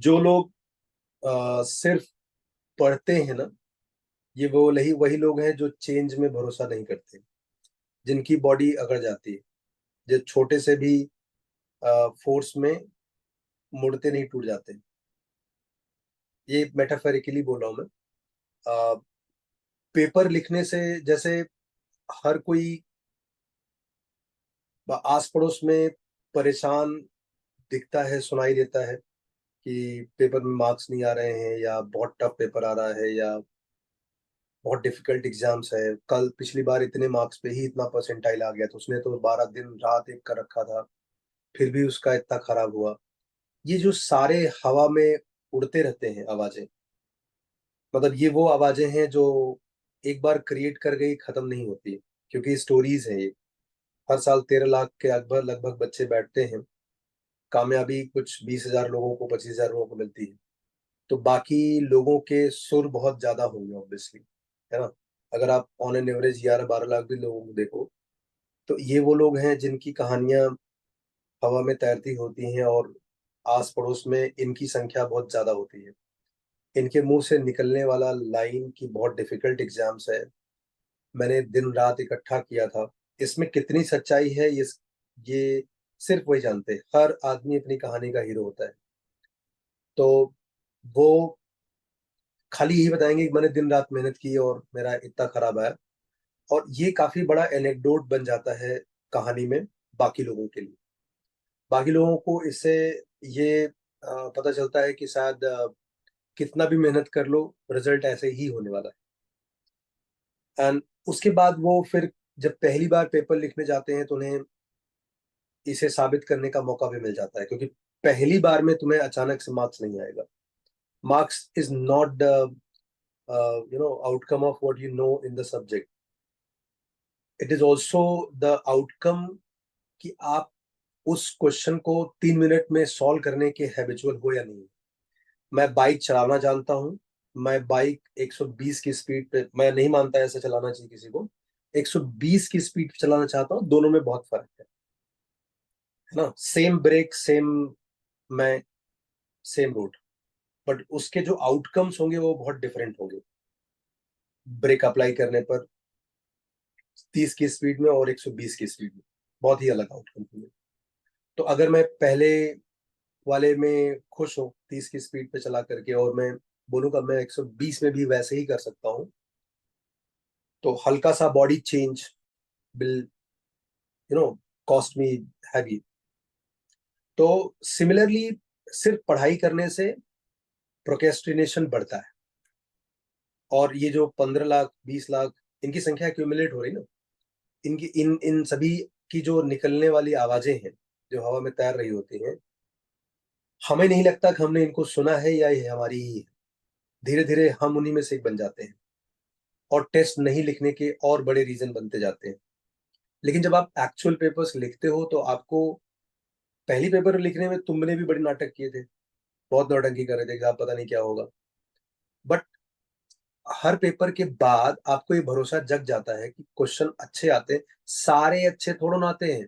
जो लोग सिर्फ पढ़ते हैं ना, ये वो वही लोग हैं जो चेंज में भरोसा नहीं करते, जिनकी बॉडी अकड़ जाती है, जो छोटे से भी फोर्स में मुड़ते नहीं, टूट जाते। ये मेटाफोरिकली बोल रहा हूँ मैं। अ, पेपर लिखने से जैसे हर कोई आस पड़ोस में परेशान दिखता है, सुनाई देता है कि पेपर में मार्क्स नहीं आ रहे हैं, या बहुत टफ पेपर आ रहा है, या बहुत डिफिकल्ट एग्जाम्स है। कल पिछली बार इतने मार्क्स पे ही इतना परसेंटाइल आ गया, तो उसने तो 12 दिन रात एक कर रखा था, फिर भी उसका इतना खराब हुआ। ये जो सारे हवा में उड़ते रहते हैं आवाजें, मतलब ये वो आवाजें हैं जो एक बार क्रिएट कर गई खत्म नहीं होती, क्योंकि स्टोरीज हैं ये। हर साल 13 लाख के लगभग लगभग बच्चे बैठते हैं। कामयाबी कुछ 20,000 लोगों को, 25,000 लोगों को मिलती है। तो बाकी लोगों के सुर बहुत ज्यादा होंगे ऑब्वियसली, है ना। अगर आप ऑन एन एवरेज 11-12 लाख भी लोगों को देखो, तो ये वो लोग हैं जिनकी कहानियां हवा में तैरती होती हैं, और आस पड़ोस में इनकी संख्या बहुत ज्यादा होती है। इनके मुंह से निकलने वाला लाइन की बहुत डिफिकल्ट एग्जाम्स है, मैंने दिन रात इकट्ठा किया था। इसमें कितनी सच्चाई है, ये सिर्फ वही जानते हैं। हर आदमी अपनी कहानी का हीरो होता है। तो वो खाली यही बताएंगे कि मैंने दिन रात मेहनत की और मेरा इतना खराब आया। और ये काफी बड़ा एनेक्डोट बन जाता है कहानी में बाकी लोगों के लिए। बाकी लोगों को इससे ये पता चलता है कि शायद कितना भी मेहनत कर लो, रिजल्ट ऐसे ही होने वाला है। एंड उसके बाद वो फिर जब पहली बार पेपर लिखने जाते हैं, तो उन्हें इसे साबित करने का मौका भी मिल जाता है, क्योंकि पहली बार में तुम्हें अचानक से मार्क्स नहीं आएगा। Marks is not the outcome of what you know in the subject. It is also the outcome कि आप उस क्वेश्चन को 3 मिनट में सॉल्व करने के हैबिचुअल हो या नहीं। मैं बाइक चलाना जानता हूँ। मैं बाइक 120 की स्पीड पे, मैं नहीं मानता ऐसे चलाना चाहिए किसी को, 120 की स्पीड पे चलाना चाहता हूँ। दोनों में बहुत फर्क है ना। सेम ब्रेक, सेम मैं, सेम रोड, बट उसके जो आउटकम्स होंगे वो बहुत डिफरेंट होंगे। ब्रेक अप्लाई करने पर 30 की स्पीड में और 120 की स्पीड में बहुत ही अलग आउटकम होंगे। तो अगर मैं पहले वाले में खुश हूँ 30 की स्पीड पे चला करके, और मैं बोलूंगा मैं 120 में भी वैसे ही कर सकता हूँ, तो हल्का सा body change will cost me heavy. तो सिमिलरली सिर्फ पढ़ाई करने से प्रोक्रेस्टिनेशन बढ़ता है, और ये जो 15 लाख, 20 लाख, इनकी संख्या एक्यूमुलेट हो रही ना, इनकी इन इन सभी की जो निकलने वाली आवाजें हैं, जो हवा में तैर रही होती हैं, हमें नहीं लगता कि हमने इनको सुना है या ये हमारी ही है। धीरे धीरे हम उन्हीं में से एक बन जाते हैं, और टेस्ट नहीं लिखने के और बड़े रीजन बनते जाते हैं। लेकिन जब आप एक्चुअल पेपर्स लिखते हो, तो आपको पहली पेपर लिखने में तुमने भी बड़े नाटक किए थे, बहुत नौटंकी कर रहे थे कि आप पता नहीं क्या होगा। बट हर पेपर के बाद आपको ये भरोसा जग जाता है कि क्वेश्चन अच्छे आते हैं। सारे अच्छे थोड़ो ना आते हैं।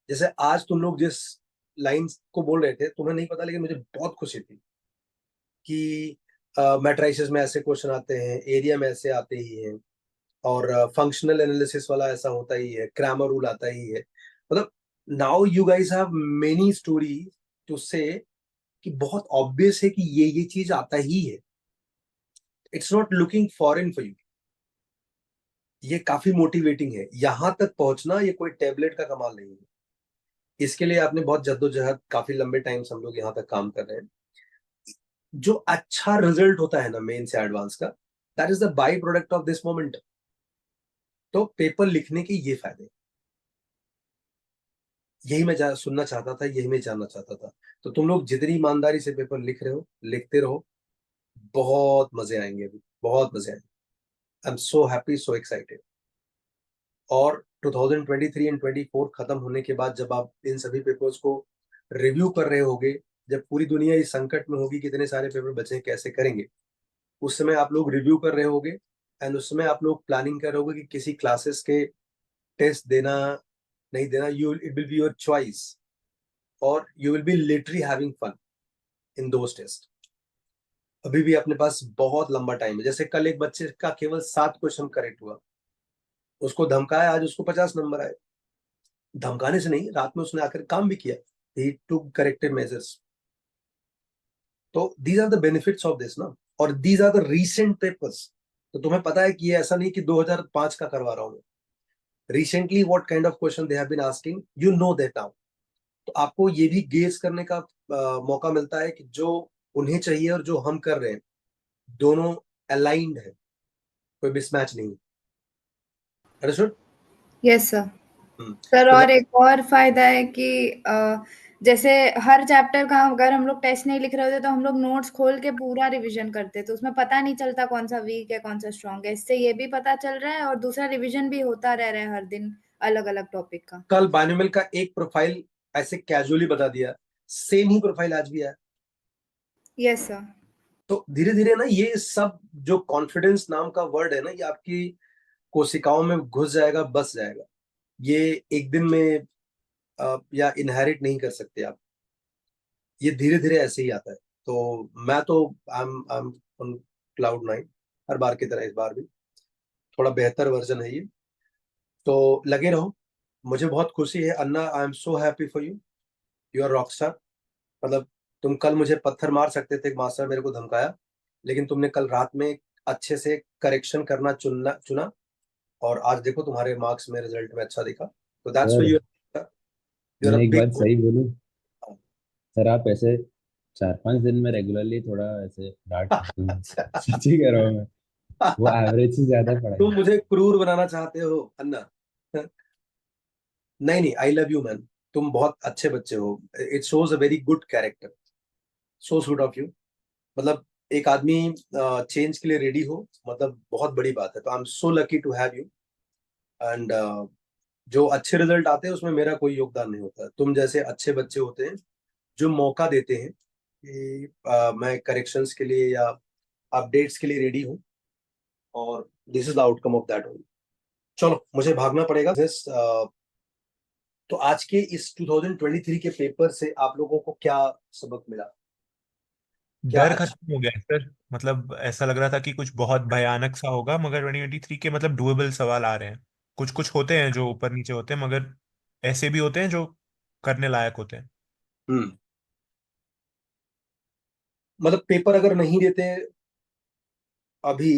जैसे आज तुम लोग जिस लाइंस को बोल रहे थे, तुम्हें नहीं पता, लेकिन मुझे बहुत खुशी थी कि मैट्राइसिस में ऐसे क्वेश्चन आते हैं, एरिया में ऐसे आते ही हैं, और फंक्शनल एनालिसिस वाला ऐसा होता ही है, ग्रामर रूल आता ही है। मतलब now you guys have many story to say, कि बहुत ऑब्वियस है कि ये चीज आता ही है। It's not looking foreign for you. ये काफी मोटिवेटिंग है। यहां तक पहुंचना ये कोई टेबलेट का कमाल नहीं है। इसके लिए आपने बहुत जद्दोजहद, काफी लंबे टाइम से हम लोग यहाँ तक काम कर रहे हैं। जो अच्छा रिजल्ट होता है ना मेन से एडवांस का, that is the by product of this moment. तो पेपर लिखने के ये फायदे हैं। यही मैं सुनना चाहता था, यही मैं जानना चाहता था। तो तुम लोग जितनी ईमानदारी से पेपर लिख रहे हो, लिखते रहो। बहुत मजे आएंगे अभी, बहुत मजे आएंगे। आई am so happy, so excited. और 2023 एंड 24 खत्म होने के बाद, जब आप इन सभी पेपर्स को रिव्यू कर रहे होगे, जब पूरी दुनिया इस संकट में होगी कि इतने सारे पेपर बचे हैं, कैसे करेंगे, उस समय आप लोग रिव्यू कर रहे होगे। एंड उस समय आप लोग प्लानिंग कर रहे होगे कि किसी क्लासेस के टेस्ट देना, नहीं देना। You it will be your choice, और you will be literally having fun. In those test. अभी भी अपने पास बहुत लंबा टाइम है। जैसे कल एक बच्चे का केवल 7 क्वेश्चन करेक्ट हुआ, उसको धमकाया, आज उसको 50 नंबर आए। धमकाने से नहीं, रात में उसने आकर काम भी किया। He took corrective measures. तो these are the benefits of this ना, और these are the recent papers. तो तुम्हें पता है कि ये ऐसा नहीं कि 2005 का करवा रहा हूं। Recently what kind of question they have been asking, you know that now. तो आपको ये भी गेज करने का मौका मिलता है कि जो उन्हें चाहिए और जो हम कर रहे हैं, दोनों अलाइंड है, कोई मिसमैच नहीं। Understood? Yes sir. Hmm. Sir तो मैं और एक और फायदा है कि जैसे हर चैप्टर का अगर हम लोग टेस्ट नहीं लिख रहे होते तो हम लोग नोट्स खोल के पूरा रिवीजन करते, तो उसमें पता नहीं चलता कौन सा वीक है कौन सा स्ट्रांग है। इससे ये भी पता चल रहा है और दूसरा रिवीजन भी होता रह रहा है हर दिन अलग अलग टॉपिक का। कल बायनोमियल का एक प्रोफाइल ऐसे कैजुअली बता दिया, सेम ही प्रोफाइल आज भी है। Yes sir. तो धीरे धीरे ना ये सब जो कॉन्फिडेंस नाम का वर्ड है ना, ये आपकी कोशिकाओं में घुस जाएगा, बस जाएगा। ये एक दिन में या इनहेरिट नहीं कर सकते आप। ये धीरे धीरे ऐसे ही आता है। तो मैं तो आई एम ऑन क्लाउड 9, हर बार की तरह इस बार भी थोड़ा बेहतर वर्जन है ये। तो लगे रहो। मुझे बहुत खुशी है अन्ना, I am so happy for you. You are rock star. मतलब तुम कल मुझे पत्थर मार सकते थे, मास्टर मेरे को धमकाया, लेकिन तुमने कल रात में अच्छे से करेक्शन करना चुनना चुना, और आज देखो तुम्हारे मार्क्स में, रिजल्ट में अच्छा दिखा। तो that's sir why you are मैं अ एक बिग। बात सही बोलूं, सर आप ऐसे 4-5 दिन में रेगुलरली थोड़ा ऐसे डांट सकते हैं। सच्ची कह रहा हूँ मैं, वो एवरेज से ज्यादा पढ़ाई। तुम मुझे क्रूर बनाना चाहते हो अन्ना? नहीं नहीं, आई लव यू मैन। तुम बहुत अच्छे बच्चे हो। It shows a very good character. So sweet of you. मतलब एक आदमी चेंज के लिए रेडी हो, मतलब बहुत बड़ी बात है। तो I am so lucky to have you. And जो अच्छे रिजल्ट आते हैं उसमें मेरा कोई योगदान नहीं होता। तुम जैसे अच्छे बच्चे होते हैं जो मौका देते हैं कि मैं करेक्शंस के लिए या अपडेट्स के लिए रेडी हूँ, और this is the outcome of that only. चलो मुझे भागना पड़ेगा। तो आज के इस 2023 के पेपर से आप लोगों को क्या सबक मिला? क्या डर अच्छा? खत्म हो गया है सर। मतलब ऐसा लग रहा था कि कुछ बहुत भयानक सा होगा, मगर 2023 के मतलब डुएबल सवाल आ रहे हैं। कुछ कुछ होते हैं जो ऊपर नीचे होते हैं, मगर ऐसे भी होते हैं जो करने लायक होते हैं। हम्म। मतलब पेपर अगर नहीं देते अभी,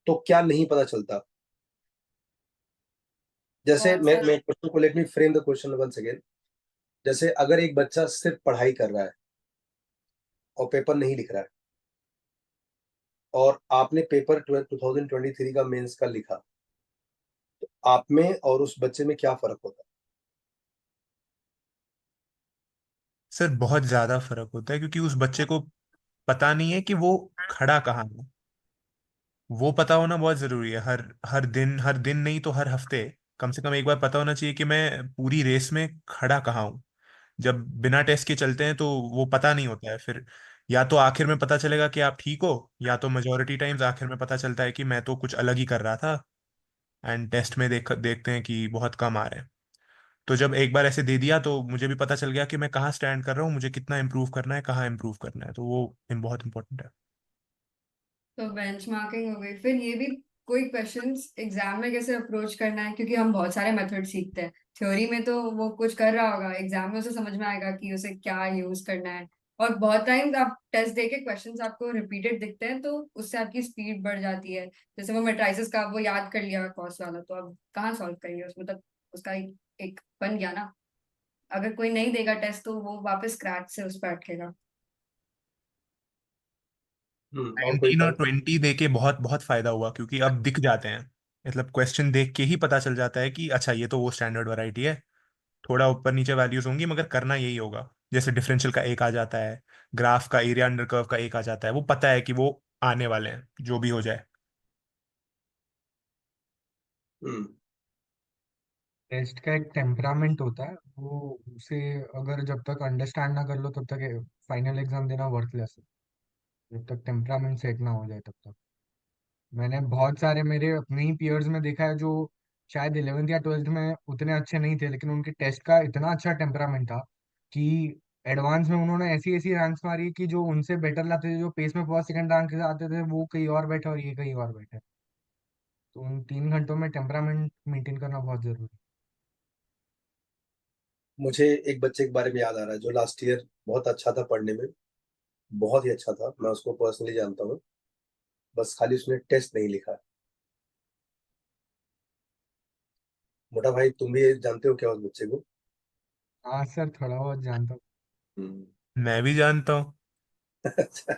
तो क्या नहीं पता चलता? जैसे सर मैं क्वेश्चन को, let me frame the question once again. जैसे अगर एक बच्चा सिर्फ पढ़ाई कर रहा है और पेपर नहीं लिख रहा है, और आपने पेपर 2023 का मेंस का लिखा, आप में और उस बच्चे में क्या फर्क होता सर बहुत ज्यादा फर्क होता है, क्योंकि उस बच्चे को पता नहीं है कि वो खड़ा कहाँ है। वो पता होना बहुत जरूरी है। हर हर दिन नहीं तो हर हफ्ते कम से कम एक बार पता होना चाहिए कि मैं पूरी रेस में खड़ा कहाँ हूँ। जब बिना टेस्ट के चलते हैं तो वो पता नहीं होता है फिर। या तो आखिर में पता चलेगा कि आप ठीक हो, या तो मेजोरिटी टाइम्स आखिर में पता चलता है कि मैं तो कुछ अलग ही कर रहा था, एंड टेस्ट में देखते हैं कि बहुत कम आ रहे हैं। तो जब एक बार ऐसे दे दिया तो मुझे भी पता चल गया कि मैं कहाँ स्टैंड कर रहा हूँ, मुझे कितना इम्प्रूव करना है, कहाँ इम्प्रूव करना है। तो वो बहुत इंपॉर्टेंट है। तो बेंचमार्किंग हो गई, फिर ये भी कोई क्वेश्चंस एग्जाम में कैसे अप्रोच करना है, क्योंकि हम बहुत सारे मेथड सीखते हैं। थ्योरी में तो वो कुछ कर रहा होगा, एग्जाम में उसे समझ में आएगा कि उसे क्या यूज करना है। और बहुत टाइम आप टेस्ट देके क्वेश्चंस आपको रिपीटेड दिखते हैं, तो उससे आपकी स्पीड बढ़ जाती है। जैसे वो मेट्राइसिस का वो याद कर लिया कॉस वाला, तो अब कहाँ सॉल्व करिए उसमें, तब उसका एक बन गया ना। अगर कोई नहीं देगा टेस्ट तो वो वापस स्क्रैच से उस पर अटकेगा। है? और कोई 19 और पॉइंट? 20 दे के बहुत बहुत फायदा हुआ, क्योंकि अब दिख जाते हैं। मतलब क्वेश्चन देख के ही पता चल जाता है कि अच्छा ये तो वो स्टैंडर्ड वैरायटी है। थोड़ा ऊपर नीचे वैल्यूज होंगी मगर करना यही होगा। जैसे डिफरेंशियल का एक आ जाता है, ग्राफ का एरिया अंडर कर्व का एक आ जाता है, वो पता है कि वो आने वाले हैं जो भी हो जाए। हम्म। टेस्ट का एक टेम्परामेंट होता है, वो उसे अगर जब तक अंडरस्टैंड ना कर लो तब तक फाइनल एग्जाम देना वर्थलेस है। जब तक टेम्परामेंट सेट ना हो जाए तब तक। मैंने बहुत सारे मेरे अपने ही पीयर्स में देखा है जो शायद 11th या 12th में उतने अच्छे नहीं थे, लेकिन उनके टेस्ट का इतना अच्छा टेम्परामेंट था कि एडवांस में उन्होंने ऐसी ऐसी रैंक्स मारी कि जो उनसे बेटर लाते थे, जो पेस में फर्स्ट सेकंड रैंक से आते थे, वो कहीं और बैठे और ये कहीं और बैठे। तो उन 3 घंटों में टेम्परामेंट मेंटेन करना बहुत जरूरी है। मुझे एक बच्चे के बारे में याद आ रहा है जो लास्ट ईयर बहुत अच्छा था पढ़ने में, बहुत ही अच्छा था, मैं उसको पर्सनली जानता हूँ, बस खाली उसने टेस्ट नहीं लिखा। मोटा भाई तुम भी जानते हो क्या उस बच्चे को? हाँ सर, थोड़ा बहुत जानता हूँ। मैं भी जानता हूँ। अच्छा।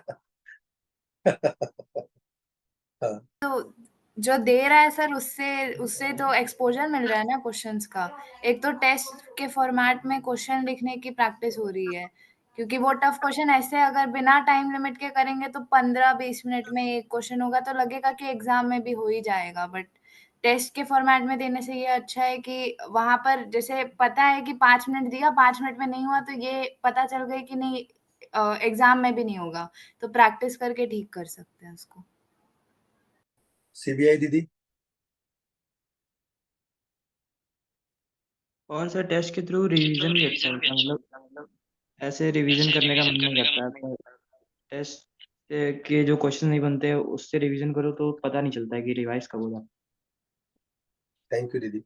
हाँ, तो जो दे रहा है सर, उससे उससे तो एक्सपोजर मिल रहा है ना क्वेश्चंस का। एक तो टेस्ट के फॉर्मेट में क्वेश्चन लिखने की प्रैक्टिस हो रही है, क्योंकि वो टफ क्वेश्चन ऐसे अगर बिना टाइम लिमिट के करेंगे तो 15-20 मिनट में एक क्वेश्चन होगा, तो लगेगा कि एग्जाम में भी हो ही जाएगा। बट टेस्ट के फॉर्मेट में देने से ये अच्छा है कि वहां पर जैसे पता है कि 5 मिनट दिया, 5 मिनट में नहीं हुआ, तो ये पता चल गई कि नहीं एग्जाम में भी नहीं होगा, तो प्रैक्टिस करके ठीक कर सकते हैं उसको। सीबीआई दीदी? और सर टेस्ट के थ्रू रिवीजन भी अच्छा होता है, मतलब ऐसे रिवीजन करने का मन नहीं करता, पर टेस्ट के जो क्वेश्चन नहीं बनते उससे रिवीजन करो तो पता नहीं चलता है कि रिवाइज कब होगा। थैंक यू दीदी।